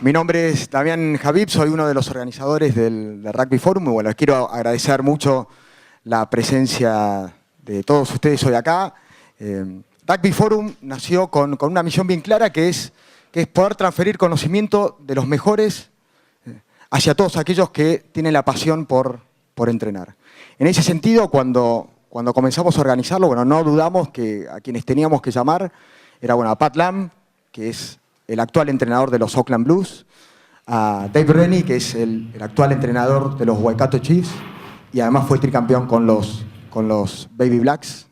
Mi nombre es Damián Habib, soy uno de los organizadores del Rugby Forum. Y bueno, quiero agradecer mucho la presencia de todos ustedes hoy acá. Rugby Forum nació con una misión bien clara que es poder transferir conocimiento de los mejores hacia todos aquellos que tienen la pasión por entrenar. En ese sentido, cuando comenzamos a organizarlo, bueno, no dudamos que a quienes teníamos que llamar era a Pat Lam, que es el actual entrenador de los Auckland Blues, a Dave Rennie, que es el actual entrenador de los Waikato Chiefs, y además fue tricampeón con los Baby Blacks,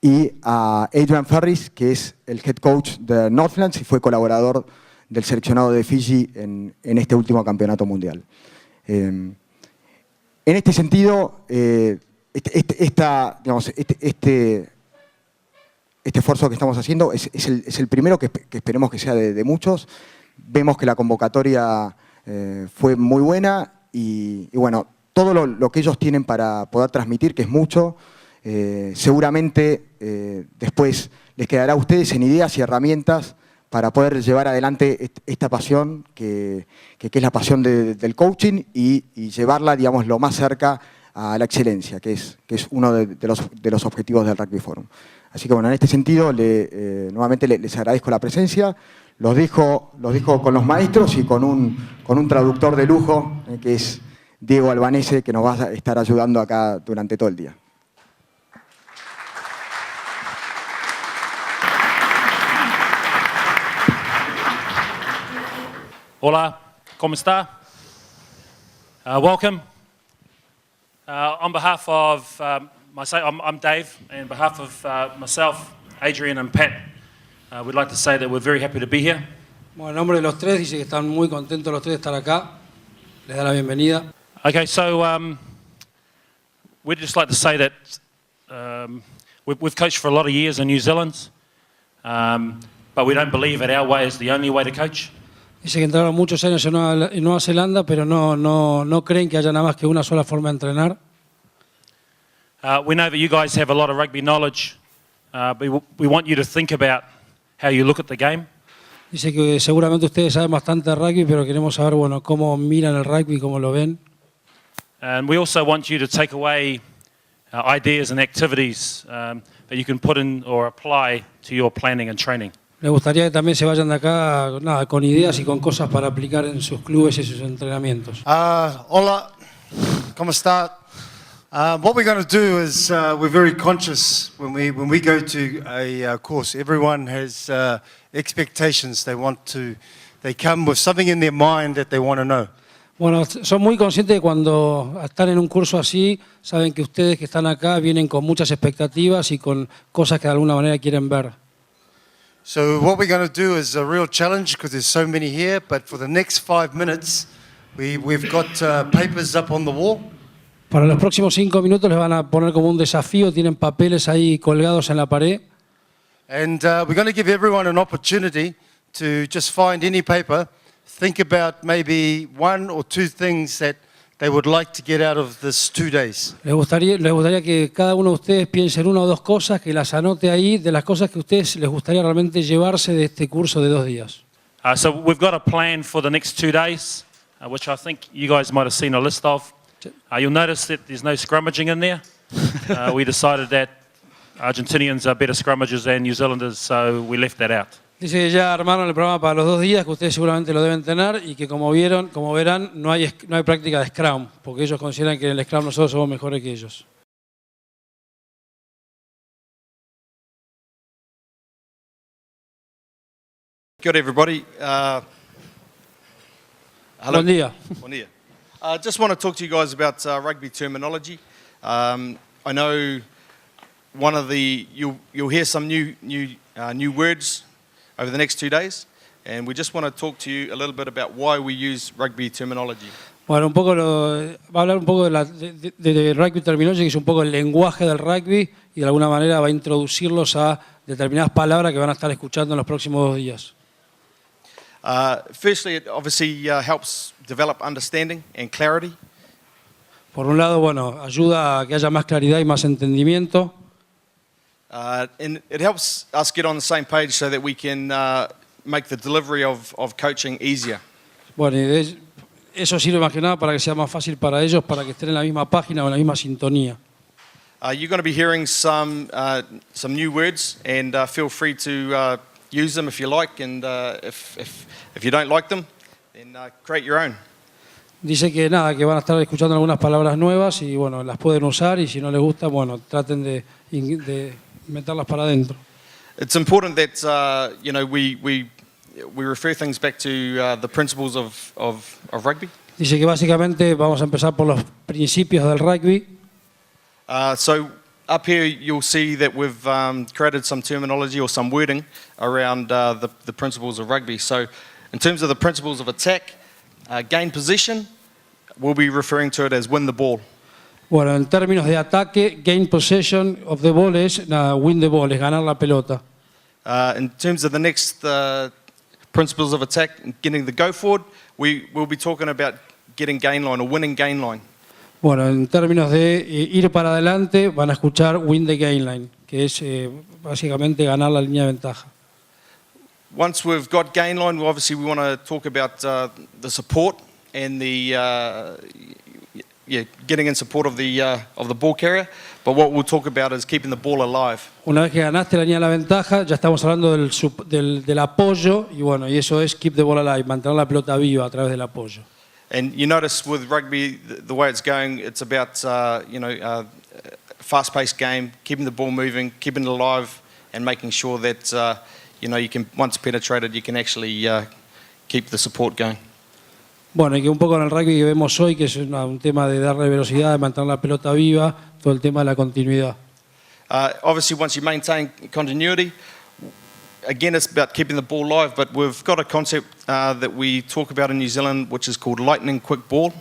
y a Adrian Ferris, que es el head coach de Northlands y fue colaborador del seleccionado de Fiji en este último campeonato mundial. En este sentido, este esfuerzo que estamos haciendo es el primero que esperemos que sea de muchos. Vemos que la convocatoria fue muy buena y bueno, todo lo que ellos tienen para poder transmitir, que es mucho, seguramente después les quedará a ustedes en ideas y herramientas para poder llevar adelante esta pasión que es la pasión del coaching y llevarla, digamos, lo más cerca a la excelencia, que es uno de los objetivos del Rugby Forum. Así que bueno, en este sentido, nuevamente les agradezco la presencia. Los dejo con los maestros y con un traductor de lujo, que es Diego Albanese, que nos va a estar ayudando acá durante todo el día. Hola, ¿cómo está? Welcome. On behalf of myself, I'm Dave, and on behalf of myself, Adrian and Pat, we'd like to say that we're very happy to be here. Bueno, en nombre de los tres dice que están muy contentos los tres de estar acá. Les da la bienvenida. Okay, so we'd just like to say that we've coached for a lot of years in New Zealand, but we don't believe that our way is the only way to coach. Dice que entraron muchos años en Nueva Zelanda, pero no creen que haya nada más que una sola forma de entrenar. We know that you guys have a lot of rugby knowledge, but we want you to think about how you look at the game. Dice que seguramente ustedes saben bastante de rugby, pero queremos saber, bueno, cómo miran el rugby, cómo lo ven. And we also want you to take away ideas and activities that you can put in or apply to your planning and training. Les gustaría que también se vayan de acá con ideas y con cosas para aplicar en sus clubes y sus entrenamientos. Hola, ¿cómo está? What we're going to do is we're very conscious when we go to a course. Everyone has expectations. They come with something in their mind that they want to know. Bueno, son muy conscientes de cuando están en un curso así, saben que ustedes que están acá vienen con muchas expectativas y con cosas que de alguna manera quieren ver. So what we're going to do is a real challenge because there's so many here, but for the next 5 minutes, we've got papers up on the wall. Para los próximos 5 minutos les van a poner como un desafío, tienen papeles ahí colgados en la pared. And we're going to give everyone an opportunity to just find any paper, think about maybe 1 or 2 things that they would like to get out of this 2 days. Les gustaría que cada uno de ustedes piense en 1 o 2 cosas, que las anote ahí, de las cosas que a ustedes les gustaría realmente llevarse de este curso de 2 días. So we've got a plan for the next 2 days, which I think you guys might have seen a list of. You'll notice that there's no scrummaging in there. We decided that Argentinians are better scrummagers than New Zealanders, so we left that out. Dice que ya armaron el programa para los 2 días, que ustedes seguramente lo deben tener, y que como verán, no hay práctica de Scrum, porque ellos consideran que en el Scrum nosotros somos mejores que ellos. Good everybody. Hello. Buen día. Buen día. Just want to talk to you guys about rugby terminology. I know you'll hear some new words over the next 2 days, and we just want to talk to you a little bit about why we use rugby terminology. Bueno, va a hablar un poco de rugby terminology, que es un poco el lenguaje del rugby, y de alguna manera va a introducirlos a determinadas palabras que van a estar escuchando en los próximos 2 días. Firstly, it obviously helps develop understanding and clarity. Por un lado, bueno, ayuda a que haya más claridad y más entendimiento. And it helps us get on the same page so that we can make the delivery of coaching easier. Bueno, y eso sirve más que nada para que sea más fácil para ellos, para que estén en la misma página o en la misma sintonía. You're going to be hearing some new words, and feel free to use them if you like, and if you don't like them, then create your own. Dice que nada, que van a estar escuchando algunas palabras nuevas y bueno, las pueden usar y si no les gusta, bueno, traten de meterlas para adentro. It's important that we refer things back to the principles of rugby. Dice que básicamente vamos a empezar por los principios del rugby. So up here you'll see that we've created some terminology or some wording around the principles of rugby. So in terms of the principles of attack, gain possession, we'll be referring to it as win the ball. Bueno, en términos de ataque, gain possession of the ball es win the ball, es ganar la pelota. In terms of the next principles of attack, getting the go forward, we'll be talking about getting gain line or winning gain line. Bueno, en términos de ir para adelante, van a escuchar win the gain line, que es básicamente ganar la línea de ventaja. Once we've got gain line, obviously we want to talk about the support and the getting in support of the ball carrier. But what we'll talk about is keeping the ball alive. Una vez que ganaste la línea de la ventaja, ya estamos hablando del apoyo y bueno, y eso es keep the ball alive, mantener la pelota viva a través del apoyo. And you notice with rugby, the way it's going, it's about fast-paced game, keeping the ball moving, keeping it alive, and making sure that you can, once penetrated, you can actually keep the support going. Bueno, y que un poco en el rugby que vemos hoy, que es un tema de darle velocidad, de mantener la pelota viva, todo el tema de la continuidad. Obviously, once you maintain continuity, again, it's about keeping the ball live, but we've got a concept that we talk about in New Zealand, which is called lightning quick ball.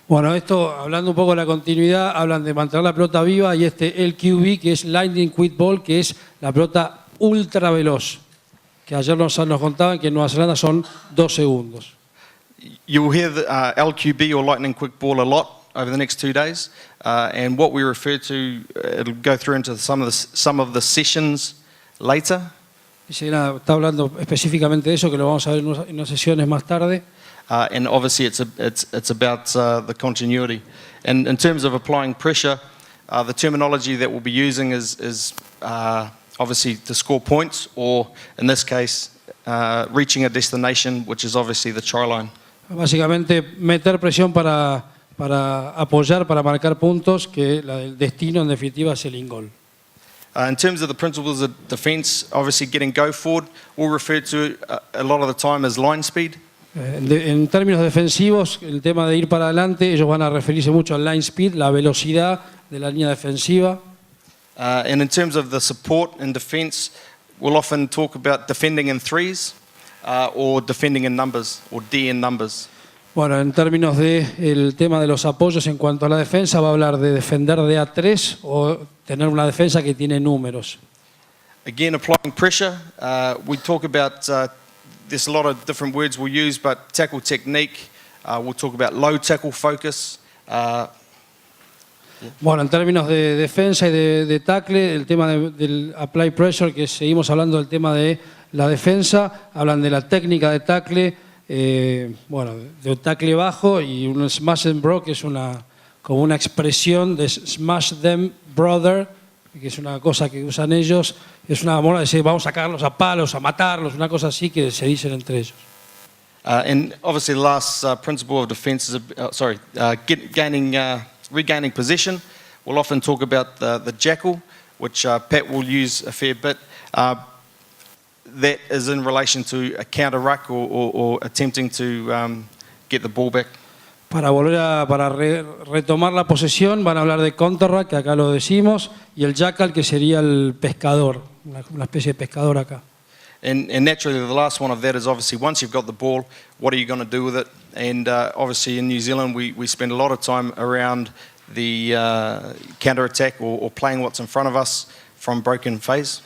Bueno, esto, hablando un poco de la continuidad, hablan de mantener la pelota viva y este LQB, que es lightning quick ball, que es la pelota ultra veloz, que ayer nos contaban que en Nueva Zelanda son 2 segundos. You'll hear the LQB or lightning quick ball a lot over the next 2 days, and what we refer to, it'll go through into some of the sessions later. Dice, está hablando específicamente de eso, que lo vamos a ver en unas sesiones más tarde. And obviously it's about the continuity. And in terms of applying pressure, the terminology that we'll be using is obviously to score points, or in this case, reaching a destination, which is obviously the try line. Básicamente meter presión para apoyar, para marcar puntos, que el destino en definitiva es el in-goal. In terms of the principles of defense, obviously getting go forward, we'll refer to a lot of the time as line speed. En términos defensivos, el tema de ir para adelante, ellos van a referirse mucho al line speed, la velocidad de la línea defensiva. And in terms of the support and defense, we'll often talk about defending in threes or defending in numbers, or D in numbers. Bueno, en términos del tema de los apoyos en cuanto a la defensa, va a hablar de defender de A3 o tener una defensa que tiene números. Again, applying pressure, we talk about, there's a lot of different words we'll use, but tackle technique, we'll talk about low tackle focus. Bueno, en términos de defensa y de tackle, el tema del apply pressure, que seguimos hablando del tema de la defensa, hablan de la técnica de tackle, bueno, de tackle bajo, y un smash them bro, que es como una expresión de smash them brother, que es una cosa que usan ellos, es una manera de decir vamos a sacarlos a palos, a matarlos, una cosa así que se dicen entre ellos. And obviously the last principle of defense is, regaining possession. We'll often talk about the jackal, which Pat will use a fair bit. That is in relation to a counter ruck or attempting to get the ball back. Para retomar la posesión van a hablar de counter ruck, que acá lo decimos, y el jackal, que sería el pescador, una especie de pescador acá. And naturally the last one of that is obviously once you've got the ball, what are you going to do with it? And obviously in New Zealand we spend a lot of time around the counter-attack or playing what's in front of us from broken phase.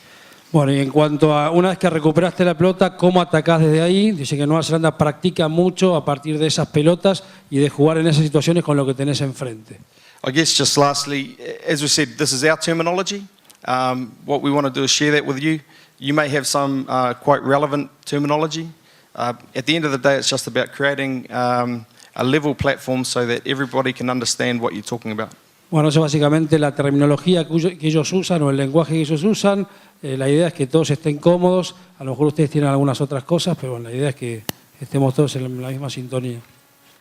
Bueno, y en cuanto a una vez que recuperaste la pelota, ¿cómo atacás desde ahí? Dice que Nueva Zelanda practica mucho a partir de esas pelotas y de jugar en esas situaciones con lo que tenés enfrente. I guess just lastly, as we said, this is our terminology. What we want to do is share that with you. You may have some quite relevant terminology At the end of the day, it's just about creating a level platform so that everybody can understand what you're talking about. Bueno, eso es básicamente la terminología que ellos usan o el lenguaje que ellos usan. La idea es que todos estén cómodos. A lo mejor ustedes tienen algunas otras cosas, pero bueno, la idea es que estemos todos en la misma sintonía.